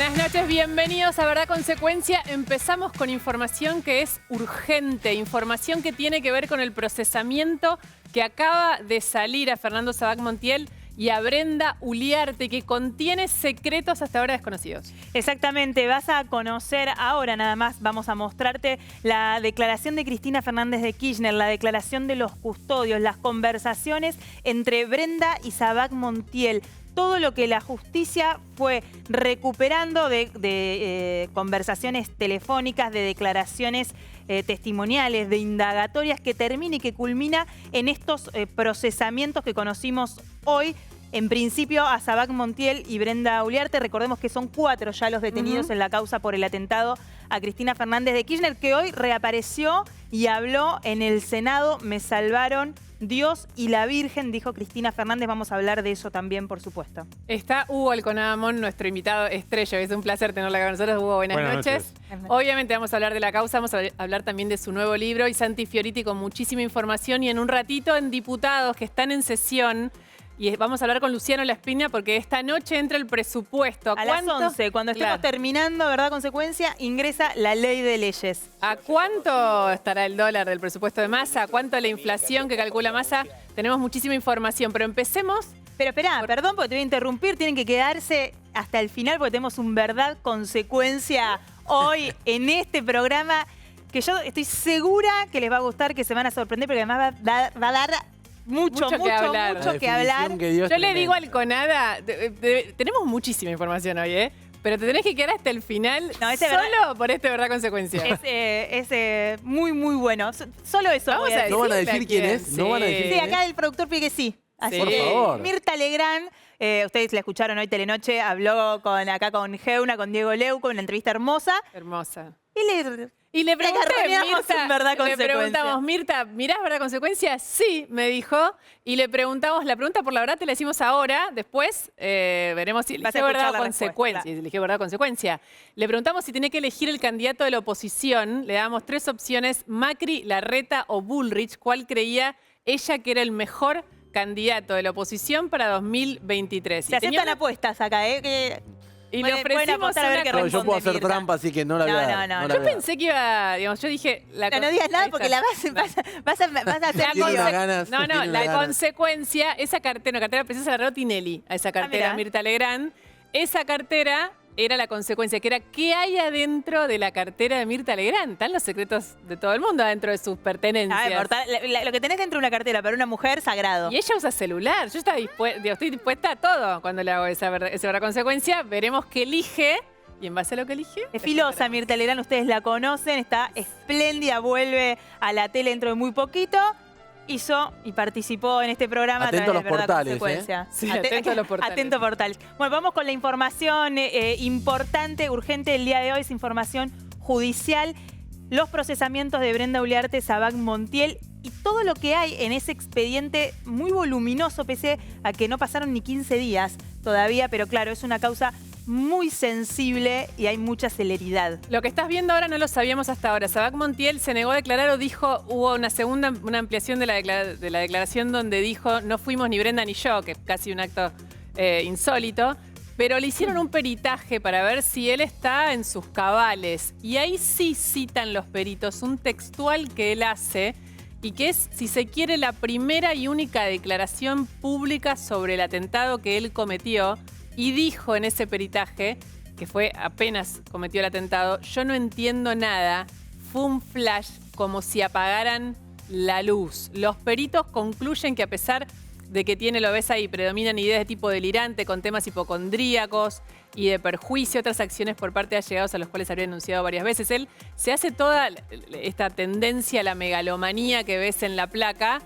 Buenas noches, bienvenidos a Verdad Consecuencia. Empezamos con información que es urgente, información que tiene que ver con el procesamiento que acaba de salir a Fernando Sabac Montiel y a Brenda Uliarte, que contiene secretos hasta ahora desconocidos. Exactamente, vas a conocer ahora nada más, vamos a mostrarte la declaración de Cristina Fernández de Kirchner, la declaración de los custodios, las conversaciones entre Brenda y Sabac Montiel. Todo lo que la justicia fue recuperando de conversaciones telefónicas, de declaraciones testimoniales, de indagatorias que termina y que culmina en estos procesamientos que conocimos hoy. En principio a Sabac Montiel y Brenda Uliarte, recordemos que son 4 ya los detenidos en la causa por el atentado a Cristina Fernández de Kirchner, que hoy reapareció y habló en el Senado. Me salvaron Dios y la Virgen, dijo Cristina Fernández. Vamos a hablar de eso también, por supuesto. Está Hugo Alconadamón, nuestro invitado estrella. Es un placer tenerla con nosotros. Hugo, buenas noches. Obviamente vamos a hablar de la causa, vamos a hablar también de su nuevo libro. Y Santi Fioriti con muchísima información. Y en un ratito en Diputados, que están en sesión. Y vamos a hablar con Luciano Laspina porque esta noche entra el presupuesto. A las 11, cuando estemos terminando, ¿verdad? Consecuencia, ingresa la ley de leyes. ¿A cuánto estará el dólar del presupuesto de Massa? ¿A cuánto la inflación que calcula Massa? Tenemos muchísima información, pero empecemos. Pero esperá, perdón porque te voy a interrumpir, tienen que quedarse hasta el final porque tenemos un verdad consecuencia hoy en este programa que yo estoy segura que les va a gustar, que se van a sorprender, porque además va a dar mucho que hablar. Yo le digo al Conada, tenemos muchísima información hoy, pero te tenés que quedar hasta el final solo por este Verdad Consecuencia. Es muy bueno. Solo eso. ¿No van a decir quién es? Sí. ¿No van a decir? Sí, acá el productor pide que sí. Así Por favor. Mirta Legrand, ustedes la escucharon hoy Telenoche, habló acá con Geuna, con Diego Leuco, una entrevista hermosa. Hermosa. Y le preguntamos, Mirta, ¿mirás Verdad Consecuencia? Sí, me dijo. Y le preguntamos, la pregunta por la verdad te la hicimos ahora. Después veremos si eligió Verdad Consecuencia. Si eligió Verdad Consecuencia. Le preguntamos si tiene que elegir el candidato de la oposición. Le damos 3 opciones: Macri, Larreta o Bullrich. ¿Cuál creía ella que era el mejor candidato de la oposición para 2023? Se aceptan apuestas acá, Y le ofrecimos No, yo puedo hacer trampa, así que no la voy a dar. No. Yo pensé que iba, digamos, yo dije... No digas nada porque la vas a hacer la consecuencia, esa cartera, Princesa Larrero Tinelli, a esa cartera Mirta Legrand, esa cartera era la consecuencia, que era ¿qué hay adentro de la cartera de Mirta Legrand? Están los secretos de todo el mundo adentro de sus pertenencias. Lo que tenés dentro de una cartera para una mujer, sagrado. Y ella usa celular. Yo estoy dispuesta a todo cuando le hago esa verdad consecuencia. Veremos qué elige. Y en base a lo que elige... Es filosa Mirta Legrand, ustedes la conocen, está espléndida, vuelve a la tele dentro de muy poquito. Hizo y participó en este programa. Atento a los portales, Sí, atento a los portales. Atento portales. Bueno, vamos con la información importante, urgente del día de hoy, es información judicial. Los procesamientos de Brenda Uliarte, Sabac Montiel y todo lo que hay en ese expediente muy voluminoso, pese a que no pasaron ni 15 días todavía, pero claro, es una causa muy sensible y hay mucha celeridad. Lo que estás viendo ahora no lo sabíamos hasta ahora. Sabac Montiel se negó a declarar o dijo, hubo una ampliación de la declaración donde dijo no fuimos ni Brenda ni yo, que es casi un acto insólito, pero le hicieron un peritaje para ver si él está en sus cabales. Y ahí sí citan los peritos un textual que él hace y que es, si se quiere, la primera y única declaración pública sobre el atentado que él cometió. Y dijo en ese peritaje, que fue apenas cometió el atentado, yo no entiendo nada, fue un flash como si apagaran la luz. Los peritos concluyen que a pesar de que tiene, lo ves ahí, predominan ideas de tipo delirante con temas hipocondríacos y de perjuicio, otras acciones por parte de allegados a los cuales habría denunciado varias veces. Él se hace toda esta tendencia a la megalomanía que ves en la placa.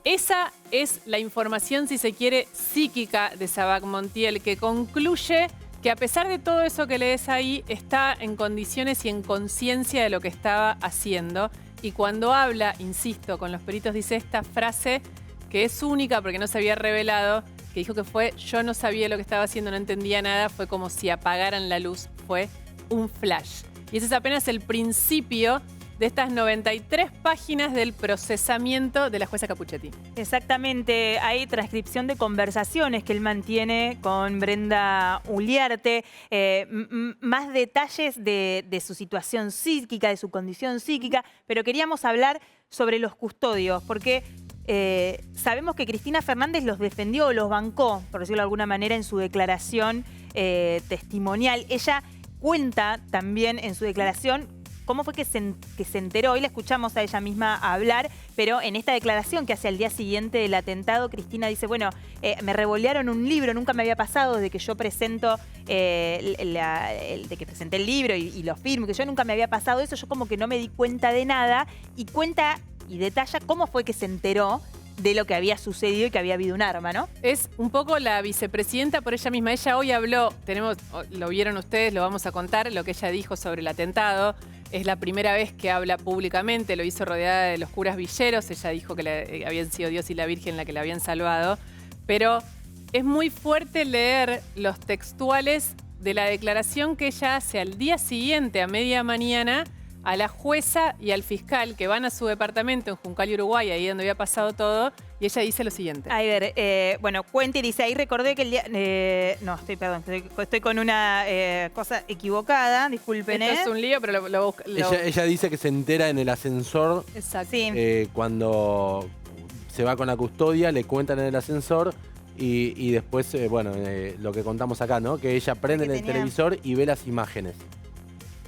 Esa es la información, si se quiere, psíquica de Sabac Montiel, que concluye que a pesar de todo eso que lees ahí, está en condiciones y en conciencia de lo que estaba haciendo. Y cuando habla, insisto, con los peritos, dice esta frase que es única porque no se había revelado, que dijo que fue, yo no sabía lo que estaba haciendo, no entendía nada, fue como si apagaran la luz, fue un flash. Y ese es apenas el principio de estas 93 páginas del procesamiento de la jueza Capuchetti. Exactamente, hay transcripción de conversaciones que él mantiene con Brenda Uliarte, más detalles de su situación psíquica, de su condición psíquica, pero queríamos hablar sobre los custodios, porque sabemos que Cristina Fernández los defendió, los bancó, por decirlo de alguna manera, en su declaración testimonial. Ella cuenta también en su declaración cómo fue que se enteró. Hoy la escuchamos a ella misma hablar, pero en esta declaración que hace al día siguiente del atentado, Cristina dice, bueno, me revolearon un libro, nunca me había pasado desde que yo presento, de que presenté el libro y lo firmo, que yo nunca me había pasado eso, yo como que no me di cuenta de nada, y cuenta y detalla cómo fue que se enteró de lo que había sucedido y que había habido un arma, ¿no? Es un poco la vicepresidenta por ella misma. Ella hoy habló, lo vieron ustedes, lo vamos a contar, lo que ella dijo sobre el atentado. Es la primera vez que habla públicamente, lo hizo rodeada de los curas villeros. Ella dijo que habían sido Dios y la Virgen la que la habían salvado. Pero es muy fuerte leer los textuales de la declaración que ella hace al día siguiente, a media mañana, a la jueza y al fiscal que van a su departamento en Juncal, Uruguay, ahí donde había pasado todo, y ella dice lo siguiente. A ver, bueno, cuenta y dice, ahí recordé que el día... no, estoy con una cosa equivocada, disculpen. Esto es un lío, pero Ella dice que se entera en el ascensor. Exacto. Sí. Cuando se va con la custodia, le cuentan en el ascensor y después, bueno, lo que contamos acá, ¿no? Que ella prende el televisor y ve las imágenes.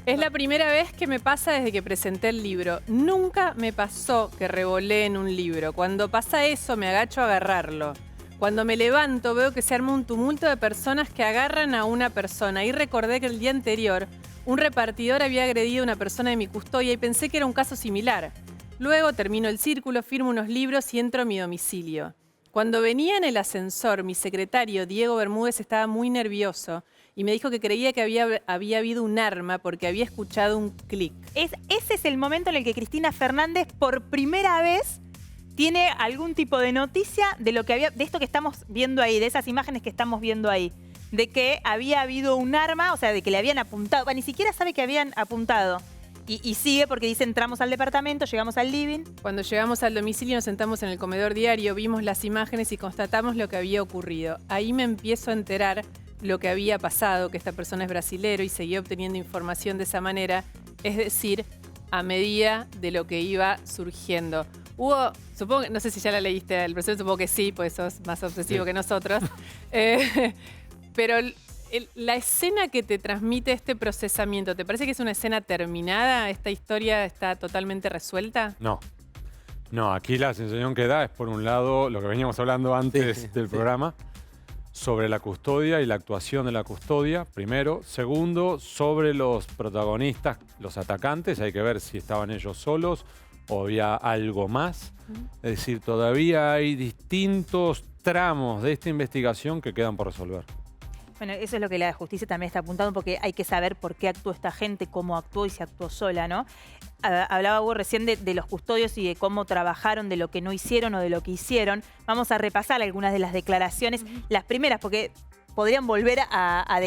Es la primera vez que me pasa desde que presenté el libro. Nunca me pasó que revolé en un libro. Cuando pasa eso, me agacho a agarrarlo. Cuando me levanto, veo que se arma un tumulto de personas que agarran a una persona. Y recordé que el día anterior, un repartidor había agredido a una persona de mi custodia y pensé que era un caso similar. Luego termino el círculo, firmo unos libros y entro a mi domicilio. Cuando venía en el ascensor, mi secretario, Diego Bermúdez, estaba muy nervioso y me dijo que creía que había habido un arma porque había escuchado un clic. Ese es el momento en el que Cristina Fernández por primera vez tiene algún tipo de noticia de lo que de esto que estamos viendo ahí, de esas imágenes que estamos viendo ahí, de que había habido un arma, o sea, de que le habían apuntado. Ni siquiera sabe que habían apuntado. Y sigue porque dice, entramos al departamento, llegamos al living. Cuando llegamos al domicilio nos sentamos en el comedor diario, vimos las imágenes y constatamos lo que había ocurrido. Ahí me empiezo a enterar lo que había pasado, que esta persona es brasilero y seguía obteniendo información de esa manera, es decir, a medida de lo que iba surgiendo. Hugo, supongo que, no sé si ya la leíste el proceso, supongo que sí, pues sos más obsesivo que nosotros, pero la escena que te transmite este procesamiento, ¿te parece que es una escena terminada? ¿Esta historia está totalmente resuelta? No. No, aquí la sensación que da es, por un lado, lo que veníamos hablando antes del programa, sobre la custodia y la actuación de la custodia, primero. Segundo, sobre los protagonistas, los atacantes. Hay que ver si estaban ellos solos o había algo más. Es decir, todavía hay distintos tramos de esta investigación que quedan por resolver. Bueno, eso es lo que la justicia también está apuntando, porque hay que saber por qué actuó esta gente, cómo actuó y si actuó sola, ¿no? Hablaba Hugo recién de los custodios y de cómo trabajaron, de lo que no hicieron o de lo que hicieron. Vamos a repasar algunas de las declaraciones, las primeras, porque podrían volver a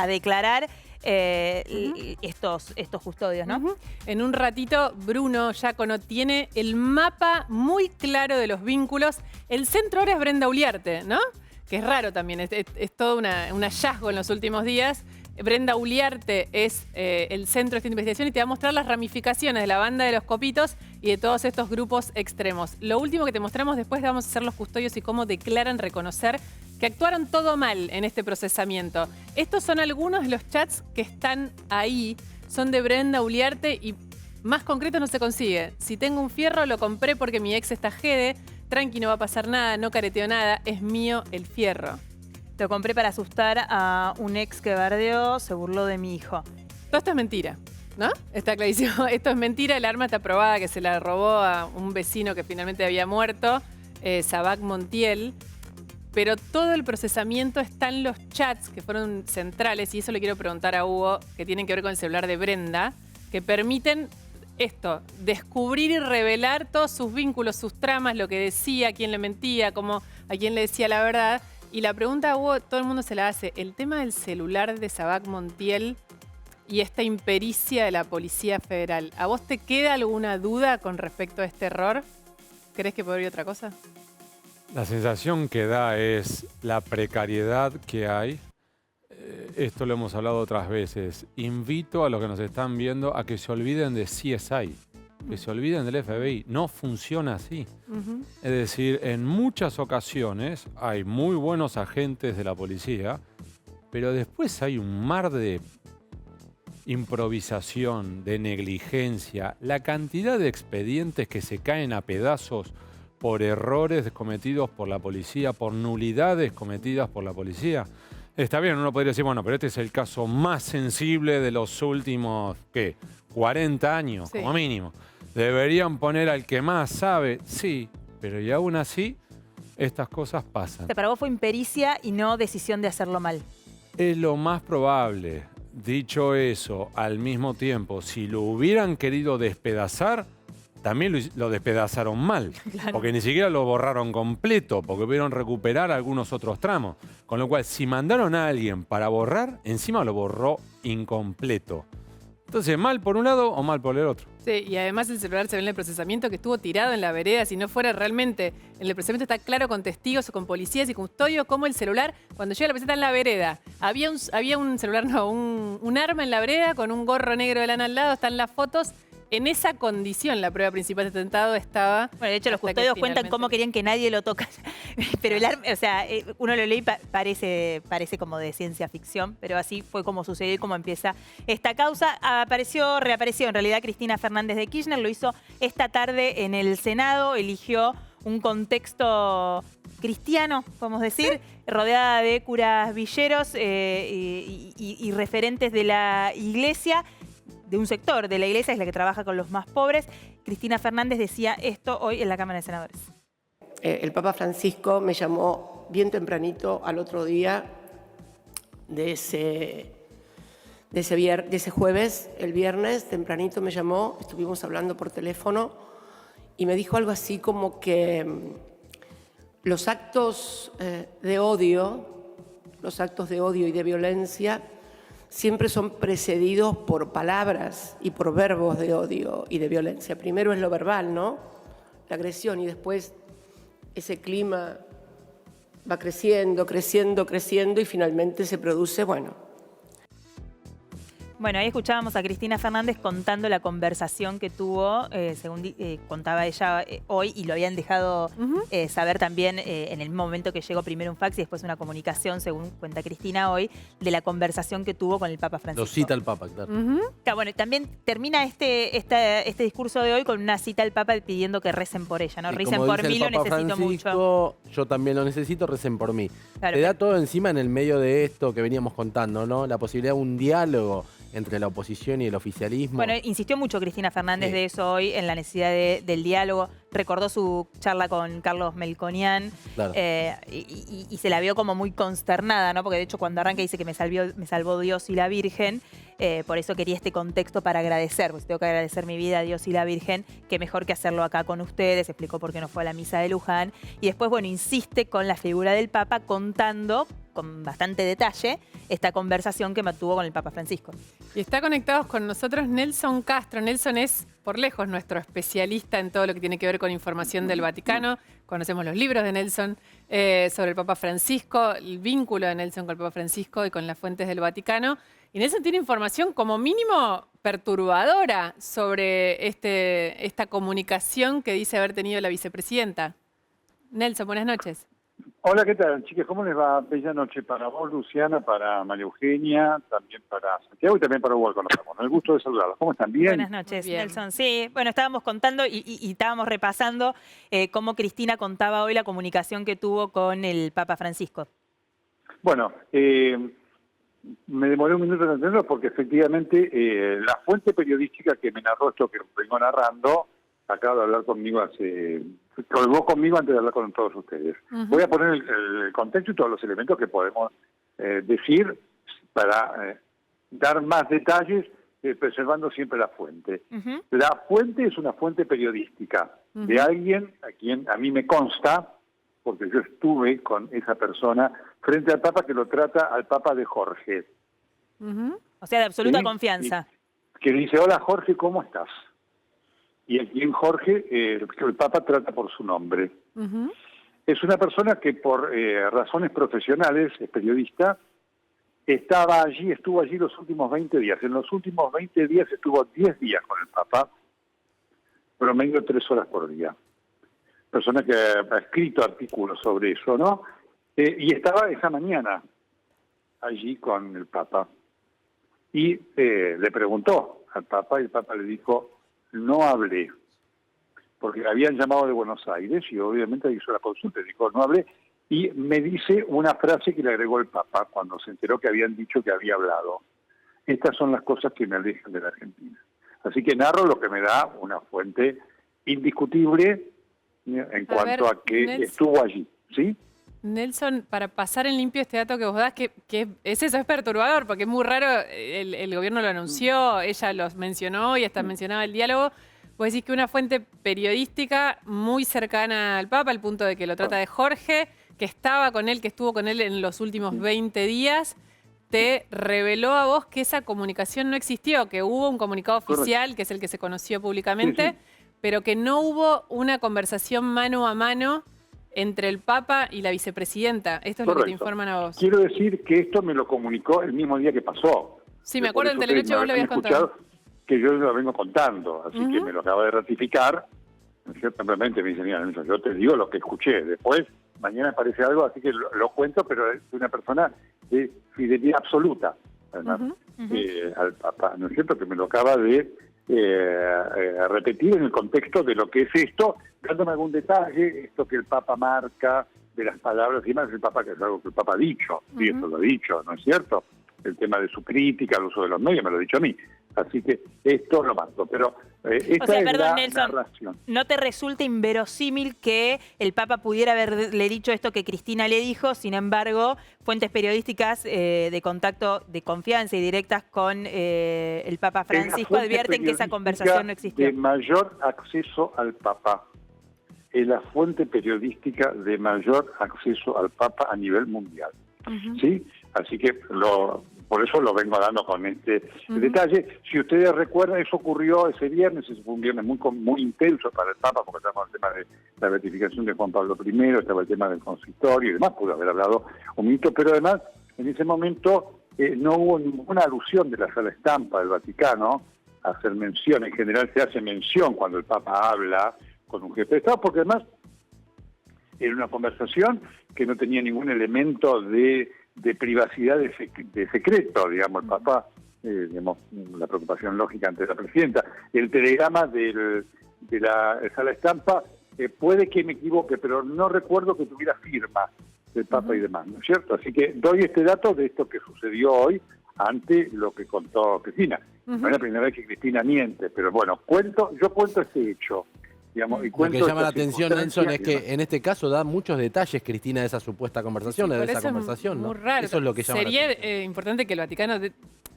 declarar estos custodios, ¿no? En un ratito, Bruno Giacono tiene el mapa muy claro de los vínculos. El centro ahora es Brenda Uliarte, ¿no? Que es raro también, es todo un hallazgo en los últimos días. Brenda Uliarte es el centro de esta investigación y te va a mostrar las ramificaciones de la banda de los Copitos y de todos estos grupos extremos. Lo último que te mostramos después vamos a hacer los custodios y cómo declaran reconocer que actuaron todo mal en este procesamiento. Estos son algunos de los chats que están ahí, son de Brenda Uliarte y más concreto no se consigue. Si tengo un fierro lo compré porque mi ex está jede. Tranqui, no va a pasar nada, no careteo nada, es mío el fierro. Lo compré para asustar a un ex que bardeó, se burló de mi hijo. Todo esto es mentira, ¿no? Está clarísimo. Esto es mentira, el arma está probada que se la robó a un vecino que finalmente había muerto, Sabac Montiel. Pero todo el procesamiento está en los chats que fueron centrales, y eso le quiero preguntar a Hugo, que tienen que ver con el celular de Brenda, que permiten esto, descubrir y revelar todos sus vínculos, sus tramas, lo que decía, a quién le mentía, a quién le decía la verdad. Y la pregunta a Hugo, todo el mundo se la hace. El tema del celular de Sabac Montiel y esta impericia de la Policía Federal. ¿A vos te queda alguna duda con respecto a este error? ¿Crees que podría haber otra cosa? La sensación que da es la precariedad que hay. Esto lo hemos hablado otras veces. Invito a los que nos están viendo a que se olviden de CSI, que se olviden del FBI. No funciona así. Es decir, en muchas ocasiones hay muy buenos agentes de la policía, pero después hay un mar de improvisación, de negligencia, la cantidad de expedientes que se caen a pedazos por errores cometidos por la policía, por nulidades cometidas por la policía. Está bien, uno podría decir, bueno, pero este es el caso más sensible de los últimos, ¿qué? 40 años, como mínimo. ¿Deberían poner al que más sabe? Sí, pero y aún así, estas cosas pasan. Para vos fue impericia y no decisión de hacerlo mal. Es lo más probable. Dicho eso, al mismo tiempo, si lo hubieran querido despedazar, también lo despedazaron mal, porque ni siquiera lo borraron completo, porque pudieron recuperar algunos otros tramos. Con lo cual, si mandaron a alguien para borrar, encima lo borró incompleto. Entonces, mal por un lado o mal por el otro. Sí, y además el celular se ve en el procesamiento que estuvo tirado en la vereda. Si no fuera realmente, en el procesamiento está claro con testigos o con policías y custodios, como el celular, cuando llega la policía está en la vereda. Había un celular, no, un arma en la vereda con un gorro negro de lana al lado, están las fotos. En esa condición, la prueba principal de atentado estaba... Bueno, de hecho, los custodios cuentan cómo querían que nadie lo tocara. Pero el arma, o sea, uno lo lee y parece como de ciencia ficción, pero así fue como sucedió y como empieza esta causa. Reapareció en realidad Cristina Fernández de Kirchner, lo hizo esta tarde en el Senado, eligió un contexto cristiano, podemos decir, rodeada de curas villeros y referentes de la iglesia, de un sector de la iglesia, es la que trabaja con los más pobres. Cristina Fernández decía esto hoy en la Cámara de Senadores. El Papa Francisco me llamó bien tempranito al otro día de ese jueves, el viernes, tempranito me llamó, estuvimos hablando por teléfono y me dijo algo así como que los actos de odio y de violencia siempre son precedidos por palabras y por verbos de odio y de violencia. Primero es lo verbal, ¿no? La agresión, y después ese clima va creciendo, creciendo, creciendo y finalmente se produce, Bueno, ahí escuchábamos a Cristina Fernández contando la conversación que tuvo, según contaba ella hoy, y lo habían dejado saber también en el mismo momento que llegó primero un fax y después una comunicación, según cuenta Cristina hoy, de la conversación que tuvo con el Papa Francisco. Lo cita el Papa, claro. Bueno, también termina este discurso de hoy con una cita al Papa pidiendo que recen por ella, ¿no? Recen por mí, lo necesito mucho. Yo también lo necesito, recen por mí. Claro, Te da todo encima en el medio de esto que veníamos contando, ¿no? La posibilidad de un diálogo entre la oposición y el oficialismo. Bueno, insistió mucho Cristina Fernández de eso hoy, en la necesidad del diálogo. Recordó su charla con Carlos Melconian y se la vio como muy consternada, ¿no? Porque de hecho cuando arranca dice que me salvó Dios y la Virgen. Por eso quería este contexto para agradecer, pues tengo que agradecer mi vida a Dios y la Virgen, que mejor que hacerlo acá con ustedes. Explicó por qué no fue a la misa de Luján. Y después, bueno, insiste con la figura del Papa contando con bastante detalle esta conversación que mantuvo con el Papa Francisco. Y está conectados con nosotros Nelson Castro. Nelson es, por lejos, nuestro especialista en todo lo que tiene que ver con información del Vaticano. Conocemos los libros de Nelson sobre el Papa Francisco, el vínculo de Nelson con el Papa Francisco y con las fuentes del Vaticano. Y Nelson tiene información como mínimo perturbadora sobre esta comunicación que dice haber tenido la vicepresidenta. Nelson, buenas noches. Hola, ¿qué tal, chicas? ¿Cómo les va? Bella noche para vos, Luciana, para María Eugenia, también para Santiago y también para Hugo Conocemos. El gusto de saludarlos. ¿Cómo están? ¿Bien? Buenas noches, Nelson. Sí, bueno, estábamos contando y estábamos repasando cómo Cristina contaba hoy la comunicación que tuvo con el Papa Francisco. Bueno, me demoré un minuto en entenderlo porque efectivamente la fuente periodística que me narró esto que vengo narrando acaba de hablar conmigo colgó conmigo antes de hablar con todos ustedes. Voy a poner el contexto y todos los elementos que podemos decir para dar más detalles, preservando siempre la fuente. La fuente es una fuente periodística de alguien a quien a mí me consta, porque yo estuve con esa persona frente al Papa que lo trata al Papa de Jorge. O sea, de absoluta ¿sí? confianza. Que dice, hola Jorge, ¿cómo estás? Y a quien Jorge, el Papa trata por su nombre. Ujú. Es una persona que por razones profesionales, es periodista, estuvo allí los últimos 20 días. En los últimos 20 días estuvo 10 días con el Papa, promedio 3 horas por día. Persona que ha escrito artículos sobre eso, ¿no? Y estaba esa mañana allí con el Papa. Y le preguntó al Papa, y el Papa le dijo, no hablé, porque habían llamado de Buenos Aires y obviamente hizo la consulta, dijo, no hablé, y me dice una frase que le agregó el Papa cuando se enteró que habían dicho que había hablado. Estas son las cosas que me alejan de la Argentina. Así que narro lo que me da una fuente indiscutible en cuanto a que Nelson, estuvo allí, ¿sí? Nelson, para pasar en limpio este dato que vos das, que es eso, es perturbador, porque es muy raro, el gobierno lo anunció, ella los mencionó y hasta mencionaba el diálogo. Vos decís que una fuente periodística muy cercana al Papa, al punto de que lo trata de Jorge, que estaba con él, que estuvo con él en los últimos 20 días, te reveló a vos que esa comunicación no existió, que hubo un comunicado oficial, que es el que se conoció públicamente, pero que no hubo una conversación mano a mano entre el Papa y la vicepresidenta. Esto es lo que te informan a vos. Quiero decir que esto me lo comunicó el mismo día que pasó. Sí, me acuerdo, en Telenoche vos lo habías contado. Que yo lo vengo contando, así que me lo acaba de ratificar. Simplemente me dice, mira, yo te digo lo que escuché. Después, mañana aparece algo, así que lo cuento, pero es una persona de fidelidad absoluta, además, al Papa. ¿No es cierto? Que me lo acaba de repetir en el contexto de lo que es esto, dándome algún detalle, esto que el Papa marca, de las palabras y más, el Papa, que es algo que el Papa ha dicho, y eso lo ha dicho, ¿no es cierto? El tema de su crítica al uso de los medios me lo ha dicho a mí. Así que esto lo marco, pero esta es la narración. ¿No te resulta inverosímil que el Papa pudiera haberle dicho esto que Cristina le dijo? Sin embargo, fuentes periodísticas de contacto de confianza y directas con el Papa Francisco advierten que esa conversación no existió. De mayor acceso al Papa. Es la fuente periodística de mayor acceso al Papa a nivel mundial. ¿Sí? Así que por eso lo vengo dando con este detalle. Si ustedes recuerdan, eso ocurrió ese viernes, ese fue un viernes muy intenso para el Papa, porque estaba el tema de la beatificación de Juan Pablo I, estaba el tema del consistorio y demás, pudo haber hablado un minuto, pero además en ese momento no hubo ninguna alusión de la sala estampa del Vaticano a hacer mención. En general se hace mención cuando el Papa habla con un jefe de Estado, porque además era una conversación que no tenía ningún elemento de privacidad, de secreto, digamos, el Papa, digamos, la preocupación lógica ante la presidenta. El telegrama de la sala estampa, puede que me equivoque, pero no recuerdo que tuviera firma del Papa y demás, ¿no es cierto? Así que doy este dato de esto que sucedió hoy ante lo que contó Cristina. No es la primera vez que Cristina miente, pero bueno, yo cuento este hecho. Digamos, y lo que llama la atención, Nelson, es que en este caso da muchos detalles, Cristina, de esa supuesta conversación, de esa conversación, ¿no? Muy raro. Eso es lo que llama la atención. Sería importante que el Vaticano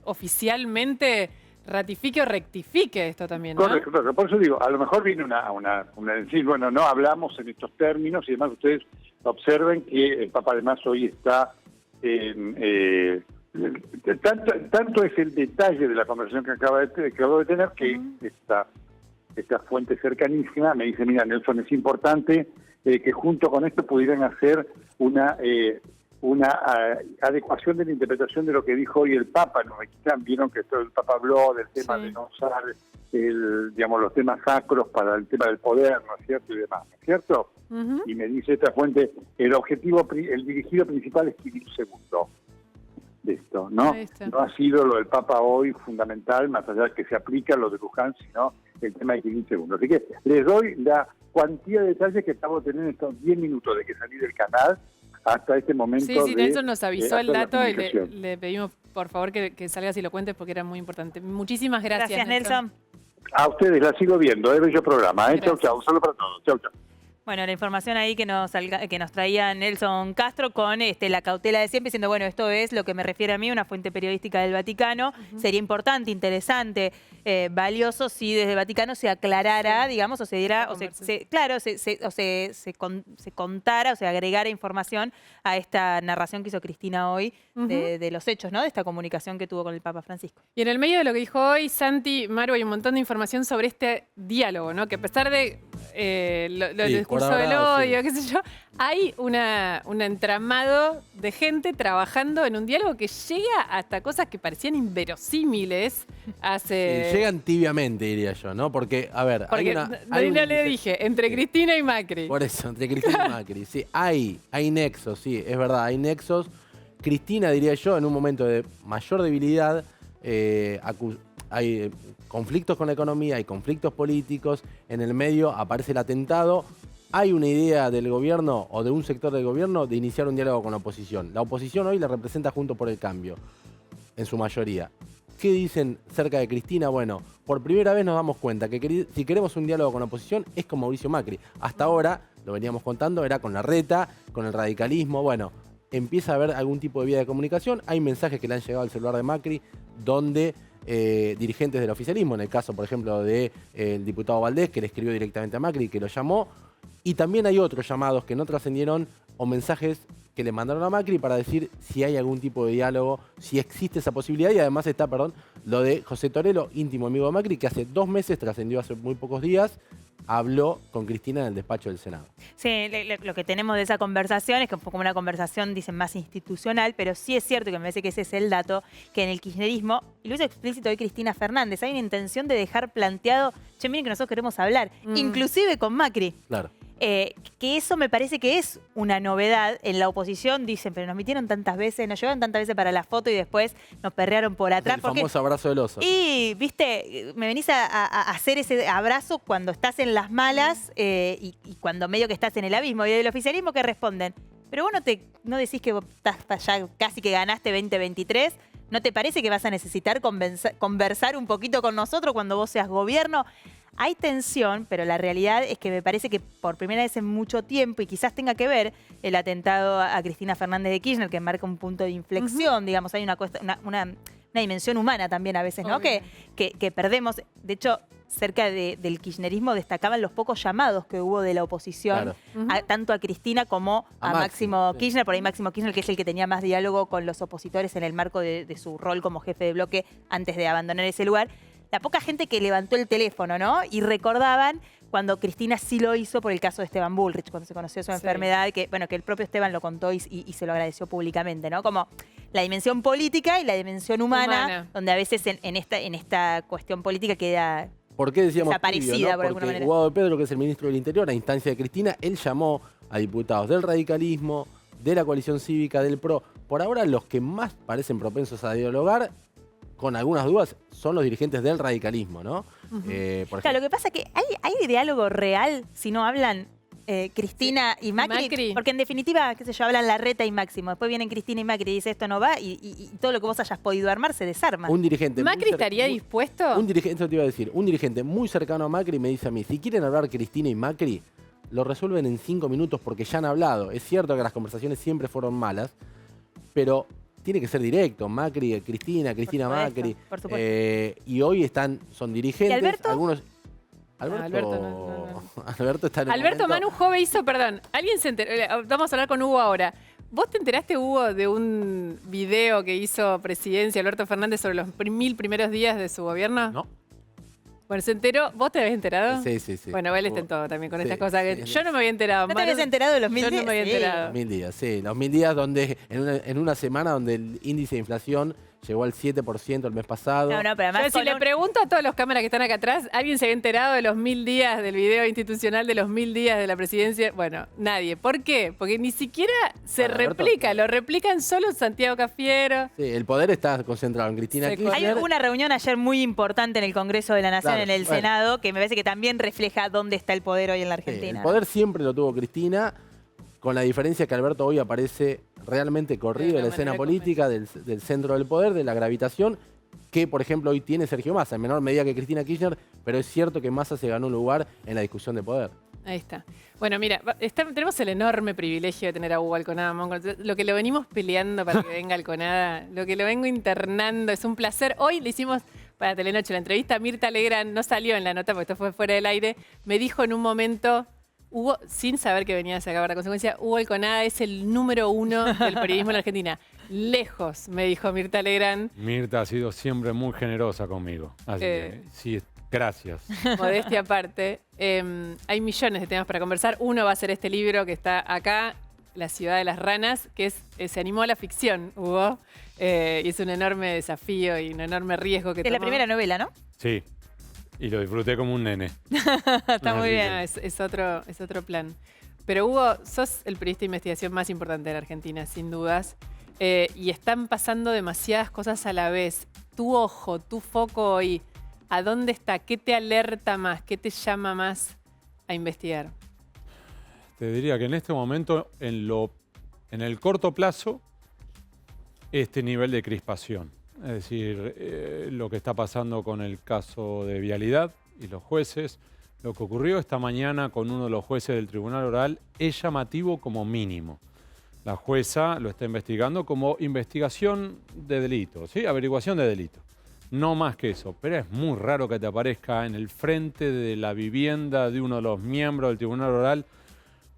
oficialmente ratifique o rectifique esto también, ¿no? Correcto. Por eso digo, a lo mejor viene una decir, bueno, no hablamos en estos términos, y además ustedes observen que el Papa además hoy está tanto es el detalle de la conversación que acabo de tener que esta fuente cercanísima me dice, mira, Nelson, es importante que junto con esto pudieran hacer una adecuación de la interpretación de lo que dijo hoy el Papa. ¿No? Vieron que el Papa habló del tema de no usar los temas sacros para el tema del poder, ¿no es cierto? Y demás, ¿no es cierto? Y me dice esta fuente, el dirigido principal es Kirill II de esto, ¿no? No ha sido lo del Papa hoy fundamental, más allá de que se aplica lo de Luján, sino el tema de Kirill II. Así que les doy la cuantía de detalles que acabo de tener en estos 10 minutos de que salí del canal hasta este momento. Sí, Nelson nos avisó el dato y le pedimos por favor que salgas y lo cuentes porque era muy importante. Muchísimas gracias, Nelson. A ustedes, la sigo viendo, es bello programa. Chau, chau. Un saludo para todos. Chau, chau. Bueno, la información ahí que nos traía Nelson Castro con la cautela de siempre, diciendo, bueno, esto es lo que me refiere a mí, una fuente periodística del Vaticano. Sería importante, interesante, valioso si desde el Vaticano se aclarara, digamos, o se diera, se contara, o se agregara información a esta narración que hizo Cristina hoy de los hechos, ¿no? De esta comunicación que tuvo con el Papa Francisco. Y en el medio de lo que dijo hoy Santi, Maru, hay un montón de información sobre este diálogo, ¿no? Que a pesar de el discurso del odio, qué sé yo, hay un entramado de gente trabajando en un diálogo que llega hasta cosas que parecían inverosímiles hace... Sí, llegan tibiamente, diría yo, ¿no? Porque, a ver... Porque no le dije, entre Cristina y Macri. Por eso, entre Cristina y Macri. Sí, hay nexos, sí, es verdad, hay nexos. Cristina, diría yo, en un momento de mayor debilidad, hay conflictos con la economía, hay conflictos políticos, en el medio aparece el atentado. Hay una idea del gobierno o de un sector del gobierno de iniciar un diálogo con la oposición. La oposición hoy la representa Juntos por el Cambio, en su mayoría. ¿Qué dicen cerca de Cristina? Bueno, por primera vez nos damos cuenta que si queremos un diálogo con la oposición es con Mauricio Macri. Hasta ahora, lo veníamos contando, era con Larreta, con el radicalismo. Bueno, empieza a haber algún tipo de vía de comunicación. Hay mensajes que le han llegado al celular de Macri donde dirigentes del oficialismo, en el caso, por ejemplo, del diputado Valdés, que le escribió directamente a Macri, que lo llamó. Y también hay otros llamados que no trascendieron o mensajes que le mandaron a Macri para decir si hay algún tipo de diálogo, si existe esa posibilidad. Y además está, lo de José Torello, íntimo amigo de Macri, que hace 2 meses, trascendió hace muy pocos días, habló con Cristina en el despacho del Senado. Sí, lo que tenemos de esa conversación es que fue como una conversación, dicen, más institucional, pero sí es cierto que me parece que ese es el dato, que en el kirchnerismo, y lo hizo explícito hoy Cristina Fernández, hay una intención de dejar planteado, che, miren que nosotros queremos hablar, inclusive con Macri. Claro. Que eso me parece que es una novedad. En la oposición dicen, pero nos metieron tantas veces, nos llevaron tantas veces para la foto y después nos perrearon por atrás. El famoso abrazo del oso. Y, viste, me venís a hacer ese abrazo cuando estás en las malas y cuando medio que estás en el abismo. Y del oficialismo, ¿qué responden? Pero vos no decís que vos estás ya casi que ganaste 2023. ¿No te parece que vas a necesitar conversar un poquito con nosotros cuando vos seas gobierno? Hay tensión, pero la realidad es que me parece que por primera vez en mucho tiempo, y quizás tenga que ver el atentado a Cristina Fernández de Kirchner, que marca un punto de inflexión, digamos, hay una dimensión humana también a veces, ¿no? Que perdemos. De hecho, cerca del kirchnerismo destacaban los pocos llamados que hubo de la oposición, tanto a Cristina como a Máximo Kirchner. Por ahí Máximo Kirchner, que es el que tenía más diálogo con los opositores en el marco de su rol como jefe de bloque antes de abandonar ese lugar. La poca gente que levantó el teléfono, ¿no? Y recordaban cuando Cristina sí lo hizo por el caso de Esteban Bullrich, cuando se conoció su enfermedad, que el propio Esteban lo contó y se lo agradeció públicamente, ¿no? Como la dimensión política y la dimensión humana. Donde a veces en esta cuestión política queda ¿por qué decíamos desaparecida tibio, ¿no? por alguna manera? Guado de Pedro, que es el ministro del Interior, a instancia de Cristina, él llamó a diputados del radicalismo, de la coalición cívica, del PRO. Por ahora, los que más parecen propensos a dialogar, con algunas dudas, son los dirigentes del radicalismo, ¿no? Claro, lo que pasa es que hay diálogo real si no hablan Cristina y Macri, porque en definitiva, qué sé yo, hablan Larreta y Máximo. Después vienen Cristina y Macri y dice esto no va y todo lo que vos hayas podido armar se desarma. Un dirigente ¿Macri estaría dispuesto? Un dirigente, eso te iba a decir, un dirigente muy cercano a Macri me dice a mí, si quieren hablar Cristina y Macri, lo resuelven en 5 minutos porque ya han hablado. Es cierto que las conversaciones siempre fueron malas, pero tiene que ser directo. Macri, Cristina, Macri. Por supuesto. Y hoy son dirigentes. ¿Y Alberto? Algunos. Alberto no. Alberto está en el Alberto momento. Manu Jove hizo, perdón, alguien se enteró, vamos a hablar con Hugo ahora. ¿Vos te enteraste, Hugo, de un video que hizo Presidencia Alberto Fernández sobre los 1000 primeros días de su gobierno? No. Bueno, se enteró. ¿Vos te habías enterado? Sí. Bueno, él está en todo también con estas cosas. Yo no me había enterado. ¿No te habías enterado de los 1000 días? Yo no me había enterado. 1000 días, sí. Los 1000 días donde en una semana donde el índice de inflación llegó al 7% el mes pasado. No, pero además Yo, si le pregunto a todos los cámaras que están acá atrás, ¿alguien se había enterado de los 1000 días del video institucional de los 1000 días de la presidencia? Bueno, nadie. ¿Por qué? Porque ni siquiera se replica. Lo replican solo Santiago Cafiero. Sí, el poder está concentrado en Cristina Kirchner. Hay una reunión ayer muy importante en el Congreso de la Nación, en el Senado, que me parece que también refleja dónde está el poder hoy en la Argentina. El poder siempre lo tuvo Cristina, con la diferencia que Alberto hoy aparece realmente corrido de la escena política, del centro del poder, de la gravitación, que por ejemplo hoy tiene Sergio Massa, en menor medida que Cristina Kirchner, pero es cierto que Massa se ganó un lugar en la discusión de poder. Ahí está. Bueno, mira, tenemos el enorme privilegio de tener a Hugo Alconada Monco. Lo que lo venimos peleando para que venga Alconada, lo que lo vengo internando, es un placer. Hoy le hicimos para Telenoche la entrevista a Mirta Legrand, no salió en la nota porque esto fue fuera del aire, me dijo en un momento, Hugo, sin saber que venía a sacar la consecuencia, Hugo Alconada es el número 1 del periodismo en la Argentina. Lejos, me dijo Mirta Legrand. Mirta ha sido siempre muy generosa conmigo. Así que sí, gracias. Modestia aparte. Hay millones de temas para conversar. Uno va a ser este libro que está acá, La ciudad de las ranas, que se animó a la ficción, Hugo. Y es un enorme desafío y un enorme riesgo que Es la primera novela, ¿no? Sí, y lo disfruté como un nene. Está muy bien, es otro plan. Pero Hugo, sos el periodista de investigación más importante de la Argentina, sin dudas. Y están pasando demasiadas cosas a la vez. Tu ojo, tu foco hoy, ¿a dónde está? ¿Qué te alerta más? ¿Qué te llama más a investigar? Te diría que en este momento, en el corto plazo, este nivel de crispación. Es decir, lo que está pasando con el caso de Vialidad y los jueces, lo que ocurrió esta mañana con uno de los jueces del Tribunal Oral es llamativo como mínimo. La jueza lo está investigando como investigación de delito, ¿sí? Averiguación de delito. No más que eso, pero es muy raro que te aparezca en el frente de la vivienda de uno de los miembros del Tribunal Oral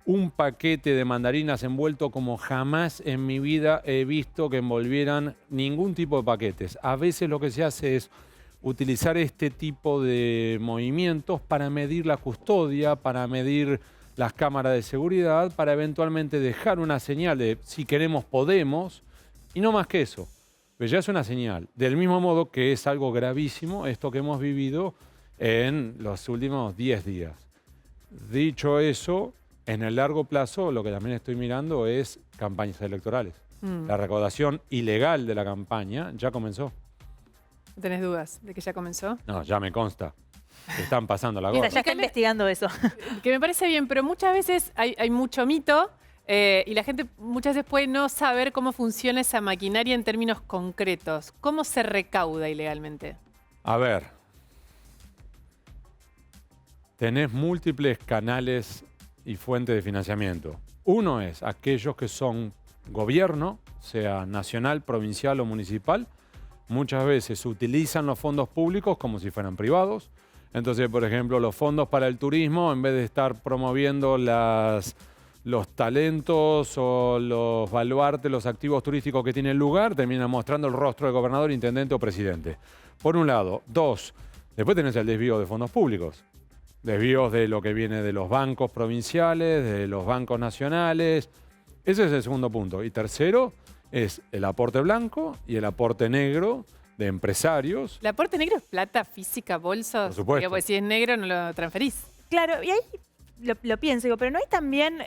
un paquete de mandarinas envuelto como jamás en mi vida he visto que envolvieran ningún tipo de paquetes. A veces lo que se hace es utilizar este tipo de movimientos para medir la custodia, para medir las cámaras de seguridad, para eventualmente dejar una señal de si queremos podemos, y no más que eso. Pero ya es una señal. Del mismo modo que es algo gravísimo esto que hemos vivido en los últimos 10 días. Dicho eso, en el largo plazo lo que también estoy mirando es campañas electorales. La recaudación ilegal de la campaña ya comenzó. ¿No tenés dudas de que ya comenzó? No, ya me consta. Están pasando la Ya gorra. está investigando eso. Que me parece bien, pero muchas veces hay mucho mito y la gente muchas veces puede no saber cómo funciona esa maquinaria en términos concretos. ¿Cómo se recauda ilegalmente? A ver, tenés múltiples canales y fuentes de financiamiento. Uno es aquellos que son gobierno, sea nacional, provincial o municipal. Muchas veces utilizan los fondos públicos como si fueran privados. Entonces, por ejemplo, los fondos para el turismo, en vez de estar promoviendo los talentos o los baluartes, los activos turísticos que tiene el lugar, terminan mostrando el rostro del gobernador, intendente o presidente. Por un lado. Dos, después tenés el desvío de fondos públicos. Desvíos de lo que viene de los bancos provinciales, de los bancos nacionales. Ese es el segundo punto. Y tercero es el aporte blanco y el aporte negro de empresarios. ¿El aporte negro es plata física, bolsos? Por supuesto. Porque si es negro no lo transferís. Claro, y ahí lo pienso, digo, pero no hay también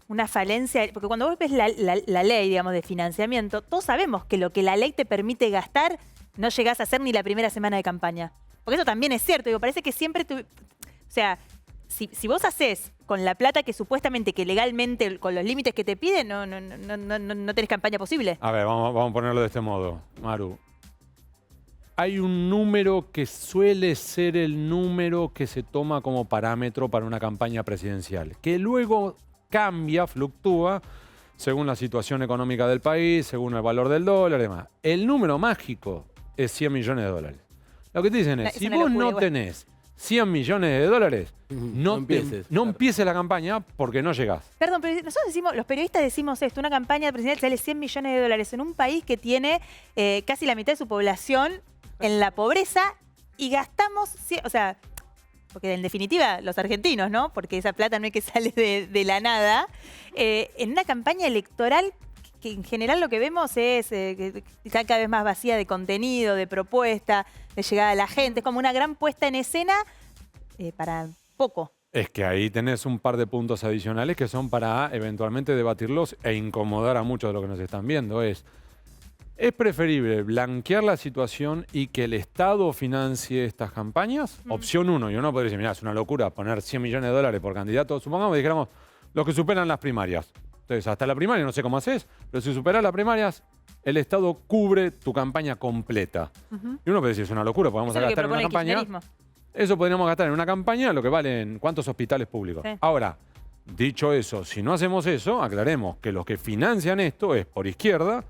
una falencia, porque cuando vos ves la ley, digamos, de financiamiento, todos sabemos que lo que la ley te permite gastar no llegás a hacer ni la primera semana de campaña. Porque eso también es cierto, digo, parece que siempre o sea, si vos hacés con la plata que supuestamente, que legalmente, con los límites que te piden, no tenés campaña posible. A ver, vamos a ponerlo de este modo, Maru. Hay un número que suele ser el número que se toma como parámetro para una campaña presidencial, que luego cambia, fluctúa, según la situación económica del país, según el valor del dólar y demás. El número mágico es 100 millones de dólares. Lo que te dicen es, si vos no tenés 100 millones de dólares, no empieces la campaña porque no llegás. Perdón, pero nosotros decimos, los periodistas decimos esto, una campaña presidencial sale 100 millones de dólares en un país que tiene casi la mitad de su población en la pobreza y gastamos, o sea, porque en definitiva los argentinos, ¿no? Porque esa plata no es que sale de la nada, en una campaña electoral que en general lo que vemos es que está cada vez más vacía de contenido, de propuesta, de llegada a la gente. Es como una gran puesta en escena para poco. Es que ahí tenés un par de puntos adicionales que son para eventualmente debatirlos e incomodar a muchos de los que nos están viendo. Es preferible blanquear la situación y que el Estado financie estas campañas. Opción 1, y uno podría decir, mira, es una locura poner 100 millones de dólares por candidato. Supongamos que dijéramos los que superan las primarias. Entonces, hasta la primaria no sé cómo haces, pero si superas las primarias, el Estado cubre tu campaña completa. Y uno puede decir, es una locura, podemos gastar en una campaña. Eso podríamos gastar en una campaña lo que valen cuántos hospitales públicos. Sí. Ahora, dicho eso, si no hacemos eso, aclaremos que los que financian esto es por izquierda,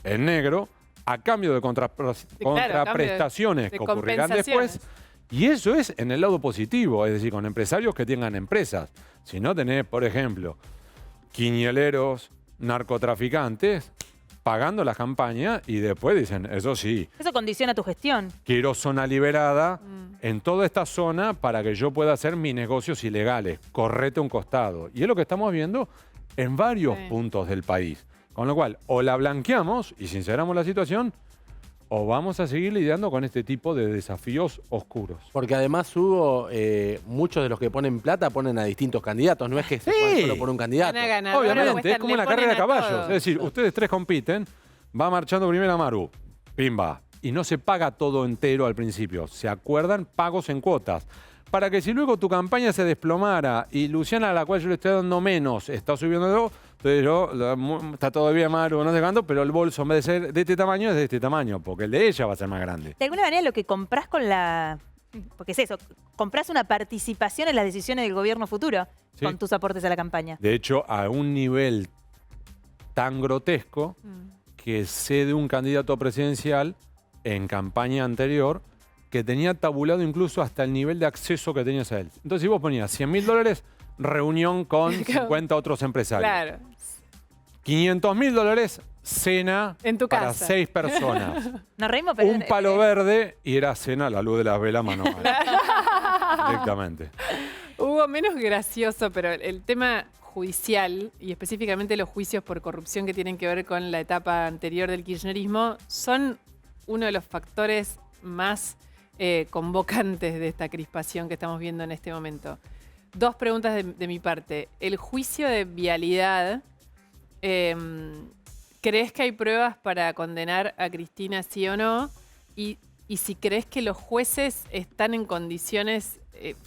en negro, a cambio de contraprestaciones de que ocurrirán compensaciones. después. Y eso es en el lado positivo, es decir, con empresarios que tengan empresas. Si no tenés, por ejemplo, quiñeleros, narcotraficantes, pagando las campañas y después dicen, eso sí, Eso condiciona tu gestión. quiero zona liberada en toda esta zona para que yo pueda hacer mis negocios ilegales. Correte un costado. Y es lo que estamos viendo en varios puntos del país. Con lo cual, o la blanqueamos y sinceramos la situación, o vamos a seguir lidiando con este tipo de desafíos oscuros. Porque además, Hugo, muchos de los que ponen plata ponen a distintos candidatos. No es que se ponen solo por un candidato. Gana, ganadora, Obviamente, es como le una ponen carrera de a caballos. todos. Es decir, ustedes tres compiten, va marchando primero Maru, pimba, y no se paga todo entero al principio. Se acuerdan pagos en cuotas. Para que si luego tu campaña se desplomara y Luciana, a la cual yo le estoy dando menos, está subiendo yo, entonces está todavía Maru, no sé cuánto, pero el bolso en vez de ser de este tamaño es de este tamaño, porque el de ella va a ser más grande. De alguna manera lo que comprás con la... Porque es eso, comprás una participación en las decisiones del gobierno futuro Sí. con tus aportes a la campaña. De hecho, a un nivel tan grotesco que sé de un candidato presidencial en campaña anterior que tenía tabulado incluso hasta el nivel de acceso que tenías a él. Entonces, si vos ponías $100.000, reunión con 50 otros empresarios. Claro. $500.000, cena En tu para casa. 6 personas. Nos reímos, pero... Un palo verde y era cena a la luz de las velas manual. Directamente. Hubo menos gracioso, pero el tema judicial y específicamente los juicios por corrupción que tienen que ver con la etapa anterior del kirchnerismo son uno de los factores más convocantes de esta crispación que estamos viendo en este momento. Dos preguntas de mi parte. El juicio de vialidad, ¿crees que hay pruebas para condenar a Cristina, sí o no? Y si crees que los jueces están en condiciones,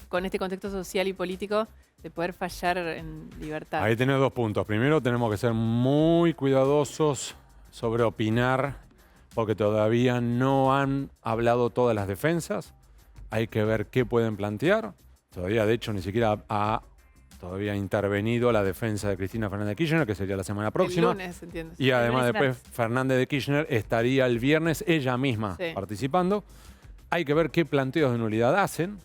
con este contexto social y político, de poder fallar en libertad. Ahí tenés dos puntos. Primero, tenemos que ser muy cuidadosos sobre opinar, porque todavía no han hablado todas las defensas. Hay que ver qué pueden plantear. Todavía, de hecho, ni siquiera ha todavía intervenido la defensa de Cristina Fernández de Kirchner, que sería la semana próxima. El lunes, entiendo. Y además lunes después Fernández de Kirchner estaría el viernes ella misma Sí. participando. Hay que ver qué planteos de nulidad hacen.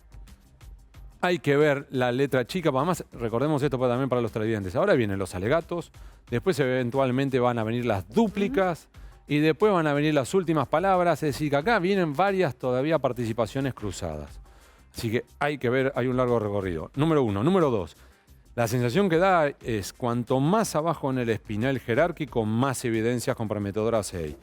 Hay que ver la letra chica. Además, recordemos esto también para los televidentes. Ahora vienen los alegatos, después eventualmente van a venir las dúplicas y después van a venir las últimas palabras. Es decir, que acá vienen varias todavía participaciones cruzadas. Así que hay que ver, hay un largo recorrido. Número uno. Número dos. La sensación que da es cuanto más abajo en el espinel jerárquico, más evidencias comprometedoras hay.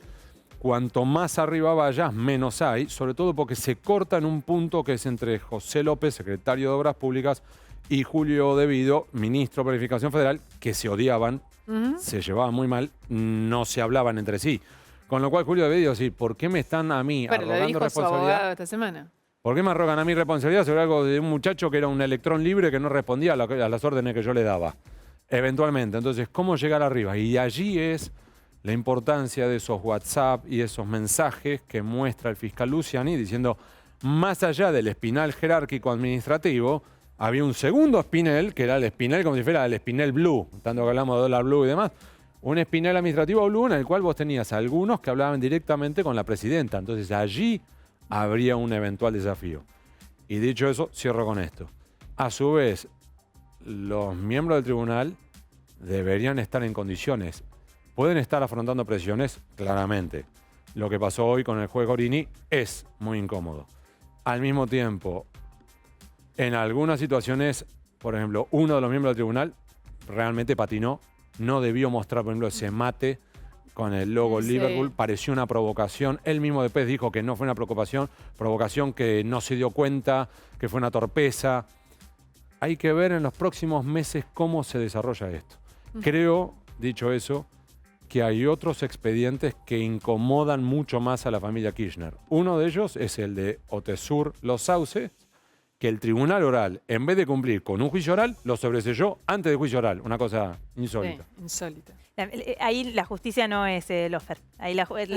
Cuanto más arriba vayas, menos hay, sobre todo porque se corta en un punto que es entre José López, secretario de Obras Públicas, y Julio Devido, ministro de Planificación Federal, que se odiaban, se llevaban muy mal, no se hablaban entre sí. Con lo cual Julio Devido decir, ¿por qué me están a mí Bueno, lo arrogando dijo su responsabilidad? abogado esta semana. ¿Por qué me arrogan a mí responsabilidad sobre algo de un muchacho que era un electrón libre que no respondía a las órdenes que yo le daba? Eventualmente. Entonces, ¿cómo llegar arriba? Y allí es la importancia de esos WhatsApp y esos mensajes que muestra el fiscal Luciani diciendo, más allá del espinal jerárquico administrativo, había un segundo espinel, que era el espinel como si fuera el espinel blue, tanto que hablamos de dólar blue y demás, un espinel administrativo blue en el cual vos tenías algunos que hablaban directamente con la presidenta. Entonces, allí habría un eventual desafío. Y dicho eso, cierro con esto. A su vez, los miembros del tribunal deberían estar en condiciones. Pueden estar afrontando presiones, claramente. Lo que pasó hoy con el juez Gorini es muy incómodo. Al mismo tiempo, en algunas situaciones, por ejemplo, uno de los miembros del tribunal realmente patinó, no debió mostrar, por ejemplo, ese mate con el logo Sí. Liverpool, pareció una provocación. Él mismo después dijo que no fue una provocación que no se dio cuenta, que fue una torpeza. Hay que ver en los próximos meses cómo se desarrolla esto. Creo, dicho eso, que hay otros expedientes que incomodan mucho más a la familia Kirchner. Uno de ellos es el de Otesur Los Sauces que el tribunal oral, en vez de cumplir con un juicio oral, lo sobreseyó antes del juicio oral. Una cosa insólita. Sí, insólita. Ahí la justicia no es Lofer. Ahí los jueces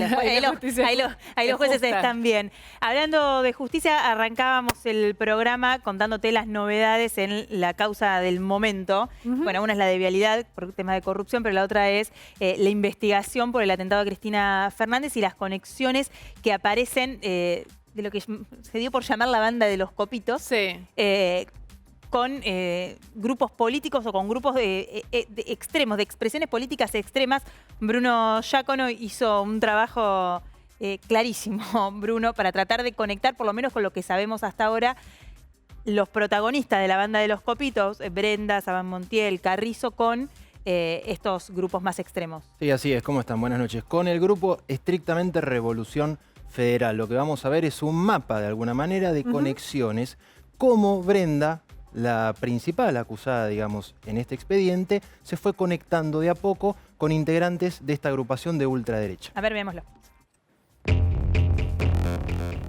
justa. están bien. Hablando de justicia, arrancábamos el programa contándote las novedades en la causa del momento. Bueno, una es la de vialidad por temas de corrupción, pero la otra es la investigación por el atentado a Cristina Fernández y las conexiones que aparecen de lo que se dio por llamar la banda de los copitos. Sí. Con grupos políticos o con grupos de extremos, de expresiones políticas extremas. Bruno Giacono hizo un trabajo clarísimo, Bruno, para tratar de conectar, por lo menos con lo que sabemos hasta ahora, los protagonistas de la banda de los copitos, Brenda, Sabac Montiel, Carrizo, con estos grupos más extremos. Sí, así es. ¿Cómo están? Buenas noches. Con el grupo estrictamente Revolución Federal, lo que vamos a ver es un mapa, de alguna manera, de conexiones, como Brenda, la principal acusada, digamos, en este expediente, se fue conectando de a poco con integrantes de esta agrupación de ultraderecha. A ver, veámoslo.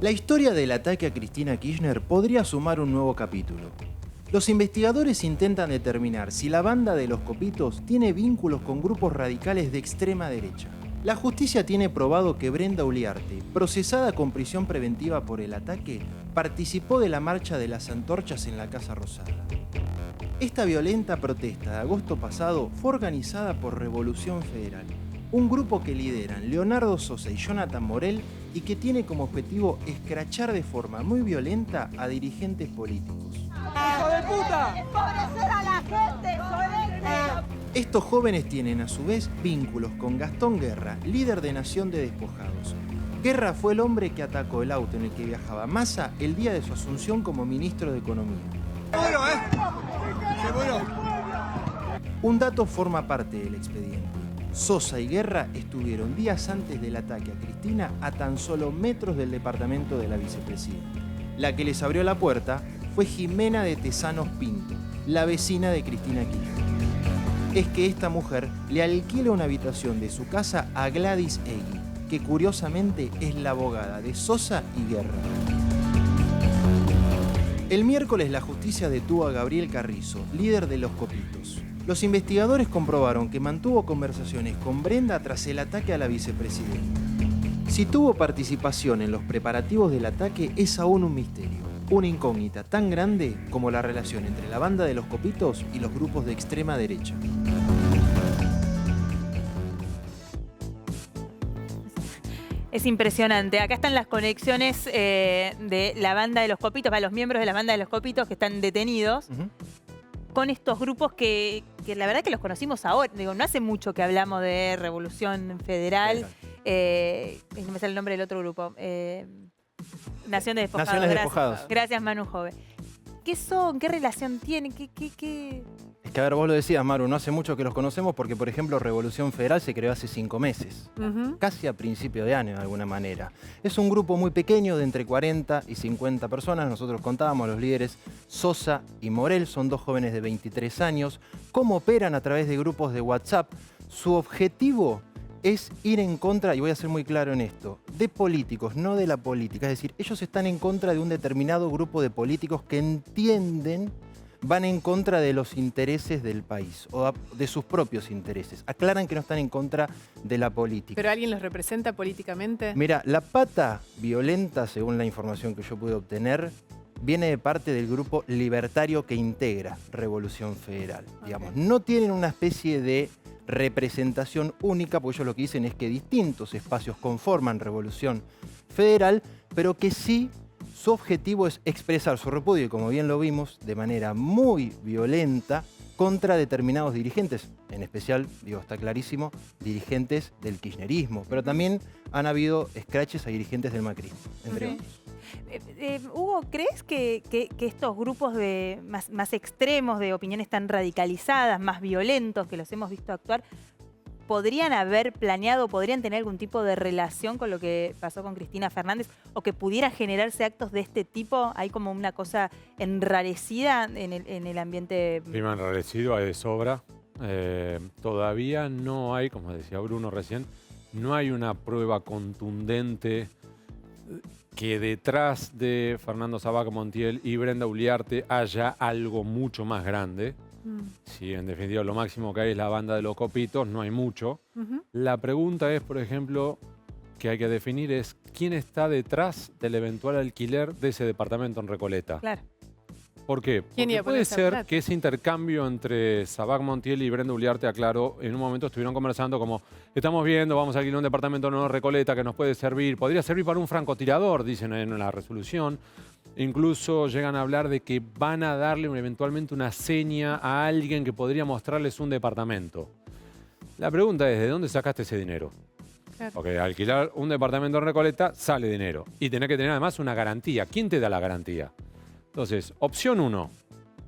La historia del ataque a Cristina Kirchner podría sumar un nuevo capítulo. Los investigadores intentan determinar si la banda de los copitos tiene vínculos con grupos radicales de extrema derecha. La justicia tiene probado que Brenda Uliarte, procesada con prisión preventiva por el ataque, participó de la marcha de las antorchas en la Casa Rosada. Esta violenta protesta de agosto pasado fue organizada por Revolución Federal, un grupo que lideran Leonardo Sosa y Jonathan Morel y que tiene como objetivo escrachar de forma muy violenta a dirigentes políticos. ¡Hijo de puta! ¡Empobrecer a la gente, joderte! Estos jóvenes tienen a su vez vínculos con Gastón Guerra, líder de Nación de Despojados. Guerra fue el hombre que atacó el auto en el que viajaba Massa el día de su asunción como ministro de Economía. ¡Seguro, ¡Seguro! Un dato forma parte del expediente. Sosa y Guerra estuvieron días antes del ataque a Cristina a tan solo metros del departamento de la vicepresidenta. La que les abrió la puerta fue Jimena de Tesanos Pinto, la vecina de Cristina Kirchner. Es que esta mujer le alquila una habitación de su casa a Gladys Egui, que curiosamente es la abogada de Sosa y Guerra. El miércoles la justicia detuvo a Gabriel Carrizo, líder de los copitos. Los investigadores comprobaron que mantuvo conversaciones con Brenda tras el ataque a la vicepresidenta. Si tuvo participación en los preparativos del ataque es aún un misterio. Una incógnita tan grande como la relación entre la banda de los copitos y los grupos de extrema derecha. Es impresionante. Acá están las conexiones de la banda de los copitos, para los miembros de la banda de los copitos que están detenidos, con estos grupos que la verdad que los conocimos ahora. Digo, no hace mucho que hablamos de Revolución Federal. No me sale el nombre del otro grupo. Nación de Despojados. Naciones de Gracias. Despojados. Gracias, Manu Jove. ¿Qué son? ¿Qué relación tienen? ¿Qué? Es que, a ver, vos lo decías, Maru, no hace mucho que los conocemos porque, por ejemplo, Revolución Federal se creó hace 5 meses, casi a principio de año de alguna manera. Es un grupo muy pequeño de entre 40 y 50 personas. Nosotros contábamos, los líderes Sosa y Morel, son 2 jóvenes de 23 años. ¿Cómo operan? A través de grupos de WhatsApp. Su objetivo es ir en contra, y voy a ser muy claro en esto, de políticos, no de la política. Es decir, ellos están en contra de un determinado grupo de políticos que entienden van en contra de los intereses del país o de sus propios intereses. Aclaran que no están en contra de la política. ¿Pero alguien los representa políticamente? Mira, la pata violenta, según la información que yo pude obtener, viene de parte del grupo libertario que integra Revolución Federal. Digamos, no tienen una especie de representación única, porque ellos lo que dicen es que distintos espacios conforman Revolución Federal, pero que sí su objetivo es expresar su repudio, y como bien lo vimos, de manera muy violenta contra determinados dirigentes, en especial, digo, está clarísimo, dirigentes del kirchnerismo, pero también han habido escraches a dirigentes del macrismo, entre otros. Hugo, ¿crees que estos grupos más extremos, de opiniones tan radicalizadas, más violentos, que los hemos visto actuar, podrían haber planeado, podrían tener algún tipo de relación con lo que pasó con Cristina Fernández, o que pudiera generarse actos de este tipo? Hay como una cosa enrarecida en el ambiente. Clima enrarecido, hay de sobra. Todavía no hay, como decía Bruno recién, no hay una prueba contundente. que detrás de Fernando Sabac Montiel y Brenda Uliarte haya algo mucho más grande. Si en definitiva lo máximo que hay es la banda de los copitos, no hay mucho. La pregunta es, por ejemplo, que hay que definir es quién está detrás del eventual alquiler de ese departamento en Recoleta. Claro. ¿Por qué? Porque puede ser que ese intercambio entre Sabac Montiel y Brenda Uliarte, aclaro, en un momento estuvieron conversando como estamos viendo, vamos a alquilar un departamento nuevo en Recoleta que nos puede servir, podría servir para un francotirador, dicen en la resolución. Incluso llegan a hablar de que van a darle eventualmente una seña a alguien que podría mostrarles un departamento. La pregunta es, ¿de dónde sacaste ese dinero? Claro. Porque alquilar un departamento en Recoleta sale dinero. Y tenés que tener además una garantía. ¿Quién te da la garantía? Entonces, opción 1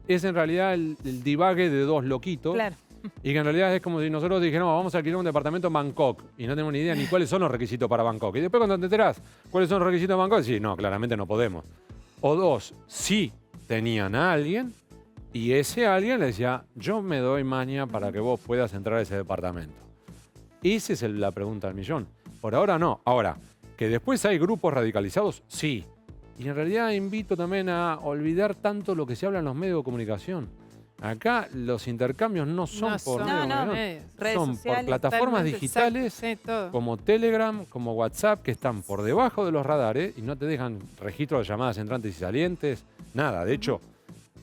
es en realidad el divague de dos loquitos. Claro. Y que en realidad es como si nosotros dijéramos, vamos a alquilar un departamento en Bangkok. Y no tenemos ni idea ni cuáles son los requisitos para Bangkok. Y después cuando te enterás cuáles son los requisitos de Bangkok, sí, no, claramente no podemos. O 2, sí tenían a alguien y ese alguien le decía, yo me doy maña para que vos puedas entrar a ese departamento. Esa es la pregunta del millón. Por ahora no. Ahora, que después hay grupos radicalizados, sí. Y en realidad invito también a olvidar tanto lo que se habla en los medios de comunicación. Acá los intercambios no son por medios, son por plataformas digitales como Telegram, como WhatsApp, que están por debajo de los radares y no te dejan registro de llamadas entrantes y salientes, nada. De hecho,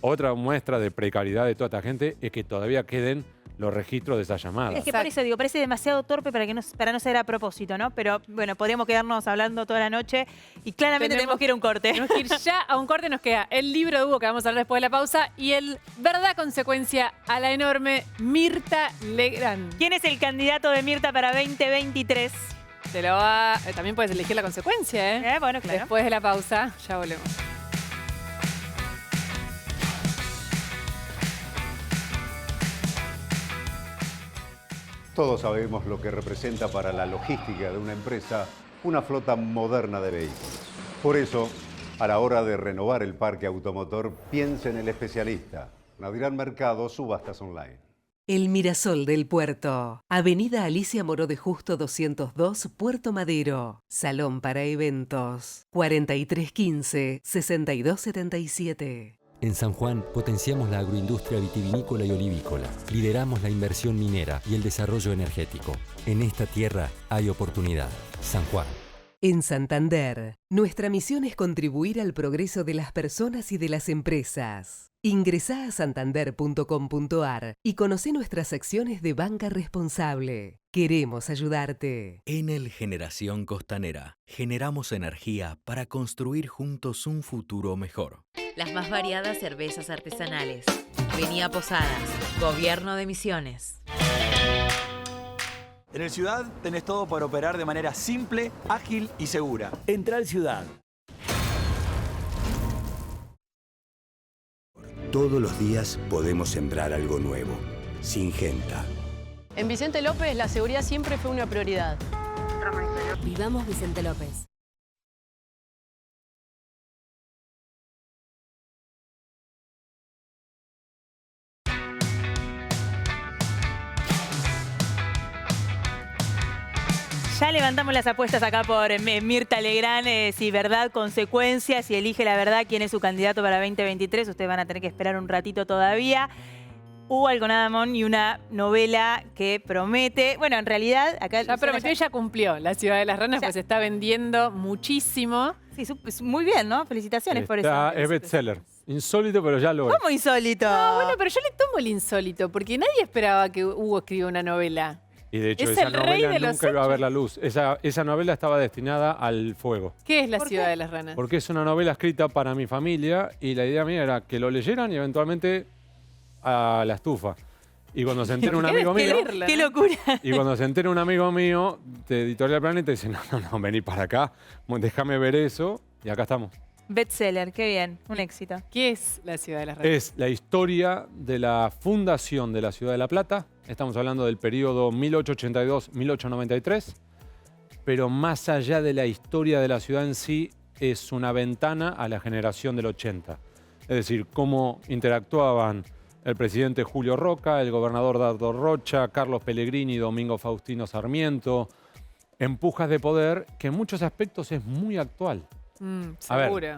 otra muestra de precariedad de toda esta gente es que todavía queden los registros de esas llamadas. Es que por eso digo, parece demasiado torpe para no ser a propósito, ¿no? Pero bueno, podríamos quedarnos hablando toda la noche y claramente tenemos que ir a un corte. Tenemos que ir ya a un corte, nos queda el libro de Hugo que vamos a hablar después de la pausa y el verdad consecuencia a la enorme Mirta Legrand. ¿Quién es el candidato de Mirta para 2023? Te lo va... También puedes elegir la consecuencia, ¿eh? Bueno, claro. Después de la pausa, ya volvemos. Todos sabemos lo que representa para la logística de una empresa una flota moderna de vehículos. Por eso, a la hora de renovar el parque automotor, piense en el especialista. Naviran Mercado, subastas online. El Mirasol del Puerto. Avenida Alicia Moró de Justo 202, Puerto Madero. Salón para eventos. 4315-6277. En San Juan potenciamos la agroindustria vitivinícola y olivícola, lideramos la inversión minera y el desarrollo energético. En esta tierra hay oportunidad. San Juan. En Santander, nuestra misión es contribuir al progreso de las personas y de las empresas. Ingresá a santander.com.ar y conoce nuestras acciones de banca responsable. Queremos ayudarte. Enel Generación Costanera. Generamos energía para construir juntos un futuro mejor. Las más variadas cervezas artesanales. Vení a Posadas. Gobierno de Misiones. En el Ciudad tenés todo para operar de manera simple, ágil y segura. Entra al Ciudad. Todos los días podemos sembrar algo nuevo. Syngenta. En Vicente López la seguridad siempre fue una prioridad. Vivamos Vicente López. Ya levantamos las apuestas acá por Mirta Legrand, si verdad, consecuencia, si elige la verdad quién es su candidato para 2023. Ustedes van a tener que esperar un ratito todavía. Hugo Alconadamón y una novela que promete. Bueno, en realidad acá ya prometió y ya cumplió. La Ciudad de las Ranas pues se está vendiendo muchísimo. Sí, muy bien, ¿no? Felicitaciones por eso. Es bestseller. Insólito, pero ya lo es. ¿Cómo insólito? No, bueno, pero yo le tomo el insólito, porque nadie esperaba que Hugo escriba una novela. Y de hecho es esa el rey novela de los nunca iba a hechos. ver la luz. Esa novela estaba destinada al fuego. ¿Qué es La Ciudad de las Ranas? Porque es una novela escrita para mi familia y la idea mía era que lo leyeran y eventualmente a la estufa. Y cuando se entera un amigo mío... ¡Qué locura! Y cuando se entera un amigo mío de Editorial Planeta, dice, no, vení para acá, déjame ver eso, y acá estamos. Bestseller, qué bien, un éxito. ¿Qué es La Ciudad de las Ranas? Es la historia de la fundación de la Ciudad de La Plata. Estamos hablando del periodo 1882-1893. Pero más allá de la historia de la ciudad en sí, es una ventana a la generación del 80. Es decir, cómo interactuaban el presidente Julio Roca, el gobernador Dardo Rocha, Carlos Pellegrini, Domingo Faustino Sarmiento. Empujas de poder que en muchos aspectos es muy actual. A ver, Seguro.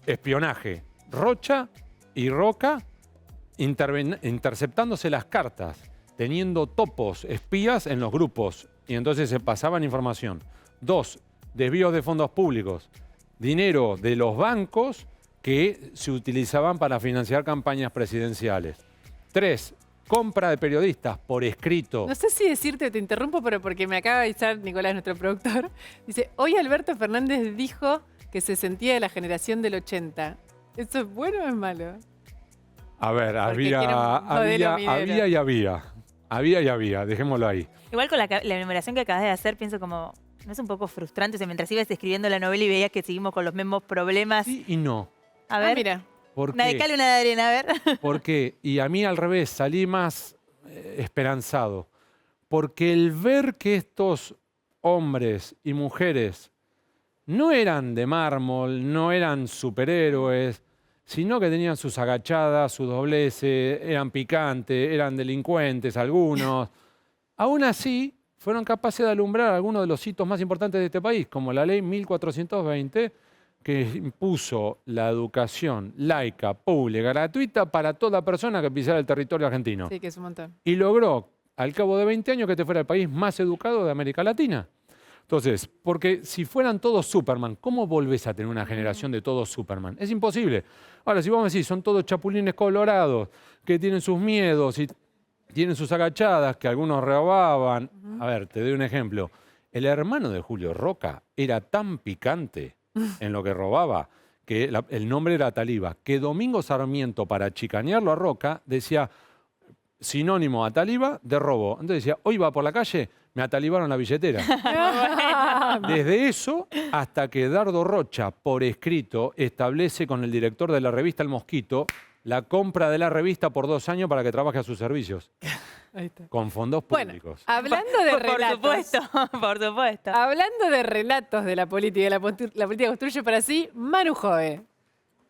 espionaje. Rocha y Roca interceptándose las cartas, teniendo topos, espías en los grupos, y entonces se pasaban información. 2, desvíos de fondos públicos, dinero de los bancos que se utilizaban para financiar campañas presidenciales. 3, compra de periodistas por escrito. No sé si decirte, te interrumpo, pero porque me acaba de avisar Nicolás, nuestro productor. Dice, hoy Alberto Fernández dijo que se sentía de la generación del 80. ¿Eso es bueno o es malo? A ver, Porque quiere un modelo minero. Había y había, dejémoslo ahí. Igual con la enumeración que acabas de hacer, pienso como, ¿no es un poco frustrante? O sea, mientras ibas escribiendo la novela y veías que seguimos con los mismos problemas. Sí y no. A ver. Mira. ¿Por Una de qué? cal y una de arena, a ver. ¿Por qué? Y a mí al revés, salí más esperanzado. Porque el ver que estos hombres y mujeres no eran de mármol, no eran superhéroes, sino que tenían sus agachadas, sus dobleces, eran picantes, eran delincuentes algunos. Aún así, fueron capaces de alumbrar algunos de los hitos más importantes de este país, como la ley 1420, que impuso la educación laica, pública, gratuita para toda persona que pisara el territorio argentino. Sí, que es un montón. Y logró, al cabo de 20 años, que este fuera el país más educado de América Latina. Entonces, porque si fueran todos Superman, ¿cómo volvés a tener una generación de todos Superman? Es imposible. Ahora, si vos me decís, son todos chapulines colorados, que tienen sus miedos y tienen sus agachadas, que algunos robaban. A ver, te doy un ejemplo. El hermano de Julio Roca era tan picante en lo que robaba, que el nombre era Taliba, que Domingo Sarmiento, para chicanearlo a Roca, decía sinónimo a Taliba de robo. Entonces decía, hoy va por la calle, me atalibaron la billetera. Desde eso hasta que Dardo Rocha, por escrito, establece con el director de la revista El Mosquito la compra de la revista por 2 años para que trabaje a sus servicios. Ahí está. Con fondos públicos. Hablando de relatos. Por supuesto. Hablando de relatos de la política, la política construye para sí, Manu Jove.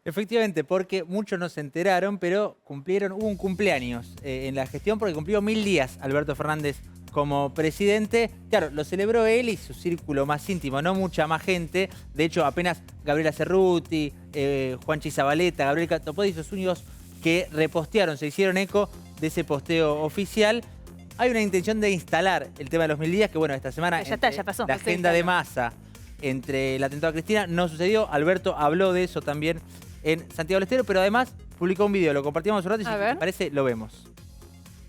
Efectivamente, porque muchos no se enteraron, pero hubo un cumpleaños en la gestión porque cumplió 1000 días Alberto Fernández como presidente. Claro, lo celebró él y su círculo más íntimo, no mucha más gente. De hecho, apenas Gabriela Cerruti, Juanchi Zabaleta, Gabriel Catopodis, los únicos que repostearon, se hicieron eco de ese posteo oficial. Hay una intención de instalar el tema de los 1000 días, que bueno, esta semana Ya pasó. la agenda de masa entre el atentado a Cristina no sucedió. Alberto habló de eso también en Santiago del Estero, pero además publicó un video, lo compartimos un rato y si te parece, lo vemos.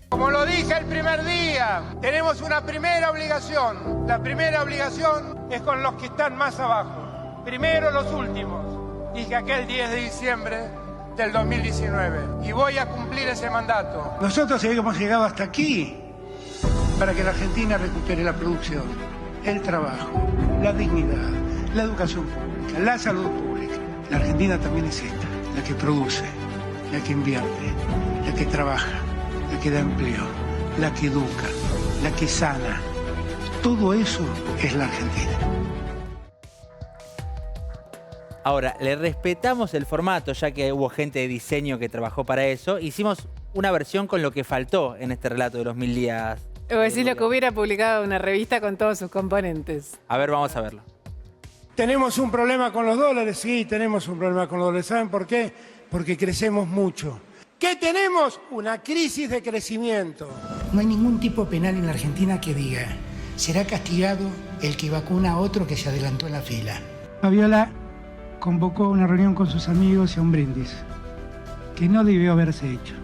Como lo dije el primer día, tenemos una primera obligación. La primera obligación es con los que están más abajo. Primero los últimos. Dije aquel 10 de diciembre del 2019. Y voy a cumplir ese mandato. Nosotros hemos llegado hasta aquí para que la Argentina recupere la producción, el trabajo, la dignidad, la educación pública, la salud pública. La Argentina también es esta, la que produce, la que invierte, la que trabaja, la que da empleo, la que educa, la que sana. Todo eso es la Argentina. Ahora, le respetamos el formato, ya que hubo gente de diseño que trabajó para eso. Hicimos una versión con lo que faltó en este relato de los 1000 días. O decir lo que hubiera publicado una revista con todos sus componentes. A ver, vamos a verlo. ¿Tenemos un problema con los dólares? Sí, tenemos un problema con los dólares. ¿Saben por qué? Porque crecemos mucho. ¿Qué tenemos? Una crisis de crecimiento. No hay ningún tipo penal en la Argentina que diga será castigado el que vacuna a otro que se adelantó en la fila. Fabiola convocó una reunión con sus amigos y a un brindis, que no debió haberse hecho.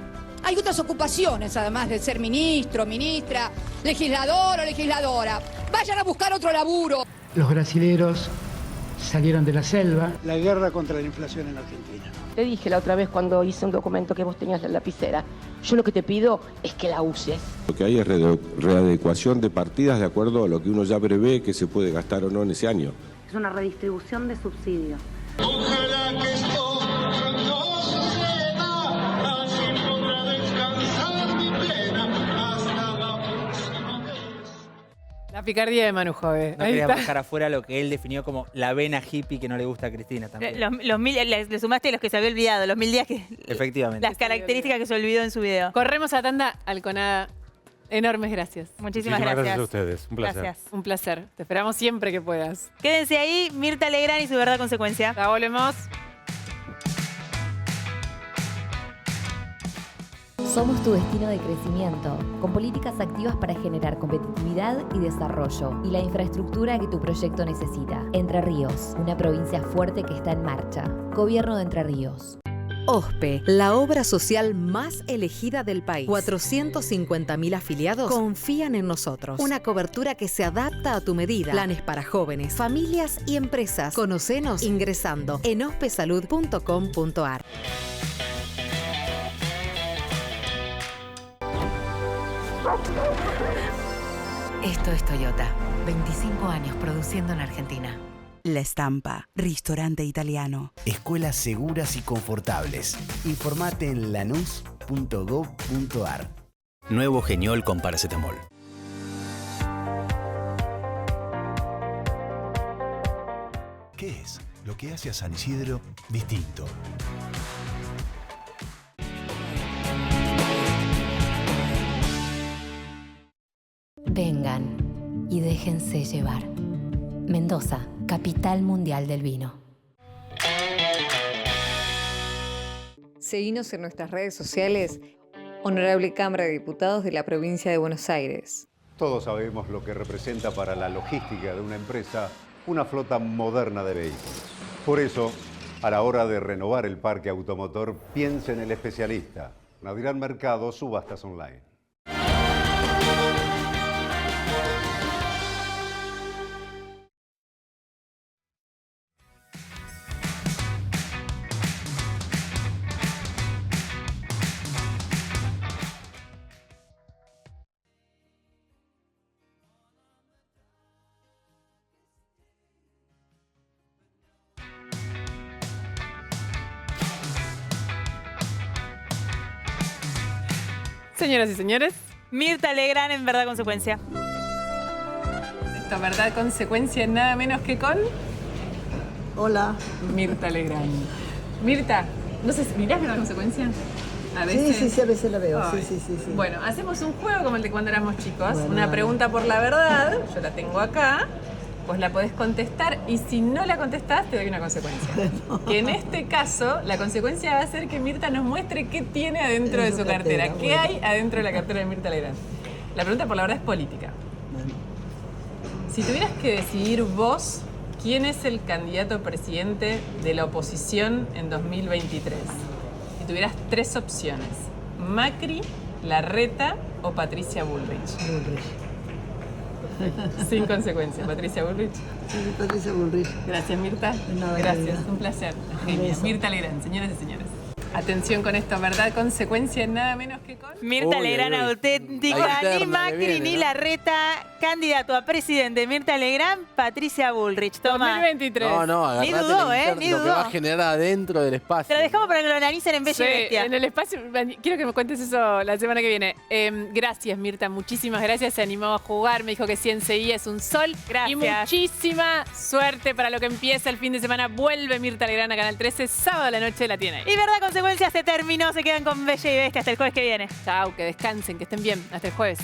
Hay otras ocupaciones, además de ser ministro, ministra, legislador o legisladora. Vayan a buscar otro laburo. Los brasileros salieron de la selva. La guerra contra la inflación en Argentina. Te dije la otra vez cuando hice un documento que vos tenías la lapicera. Yo lo que te pido es que la uses. Lo que hay es readecuación de partidas de acuerdo a lo que uno ya prevé que se puede gastar o no en ese año. Es una redistribución de subsidios. Ojalá que esto no suceda, así podrá descansar mi pena hasta la próxima vez. La picardía de Manu Jove. No Ahí queríamos está. dejar afuera lo que él definió como la vena hippie que no le gusta a Cristina también. Le sumaste los que se había olvidado, los 1000 días que... Efectivamente. Las características que se olvidó en su video. Corremos a tanda, Alconada. Enormes gracias. Muchísimas gracias. a ustedes. Un placer. Gracias. Un placer. Te esperamos siempre que puedas. Quédense ahí, Mirta Legrand y su verdad consecuencia. Ya volvemos. Somos tu destino de crecimiento, con políticas activas para generar competitividad y desarrollo y la infraestructura que tu proyecto necesita. Entre Ríos, una provincia fuerte que está en marcha. Gobierno de Entre Ríos. OSPE, la obra social más elegida del país. 450.000 afiliados confían en nosotros. Una cobertura que se adapta a tu medida. Planes para jóvenes, familias y empresas. Conocenos ingresando en ospesalud.com.ar. Esto es Toyota. 25 años produciendo en Argentina. La Estampa, restaurante italiano. Escuelas seguras y confortables. Informate en lanús.gov.ar. Nuevo Geniol con paracetamol. ¿Qué es lo que hace a San Isidro distinto? Vengan y déjense llevar. Mendoza, capital mundial del vino. Seguinos en nuestras redes sociales. Honorable Cámara de Diputados de la Provincia de Buenos Aires. Todos sabemos lo que representa para la logística de una empresa una flota moderna de vehículos. Por eso, a la hora de renovar el parque automotor, piense en el especialista. Nadirán Mercado, subastas online. Señoras y señores, Mirta Legrand en verdad consecuencia. Esta verdad consecuencia nada menos que con... Hola. Mirta Legrand. Mirta, no sé, ¿mirás verdad consecuencia? A veces. Sí, a veces la veo. Ay. Sí. Bueno, hacemos un juego como el de cuando éramos chicos. Bueno, una dale. pregunta por la verdad, yo la tengo acá. Vos la podés contestar y si no la contestás te doy una consecuencia. Que en este caso la consecuencia va a ser que Mirta nos muestre qué tiene adentro de su cartera. ¿Qué hay adentro de la cartera de Mirta Legrand? La pregunta por la verdad es política. Si tuvieras que decidir vos quién es el candidato a presidente de la oposición en 2023 y tuvieras tres opciones: Macri, Larreta o Patricia Bullrich. Sin consecuencia. Patricia Bullrich. Sí, Patricia Bullrich. Gracias, Mirta. Nada, gracias, querida. un placer. Genia. Mirta Legrand, señoras y señores. Atención con esto, ¿verdad? Consecuencia nada menos que con... Mirta Legrand auténtica, ni Macri ni Larreta, candidato a presidente. Mirta Legrand, Patricia Bullrich. Toma. 2023. No, agarrate Ni dudó, lo que va a generar adentro del espacio. Te lo dejamos para que lo analicen en Bella y Bestia. En el espacio, quiero que me cuentes eso la semana que viene. Gracias, Mirta, muchísimas gracias. Se animó a jugar, me dijo que sí enseguida es un sol. Gracias. Y muchísima suerte para lo que empieza el fin de semana. Vuelve Mirta Legrand a Canal 13, sábado a la noche la tiene ahí. Y verdad, consecuencia se terminó. Se quedan con Bella y Bestia hasta el jueves que viene. Chau, que descansen, que estén bien. Hasta el jueves.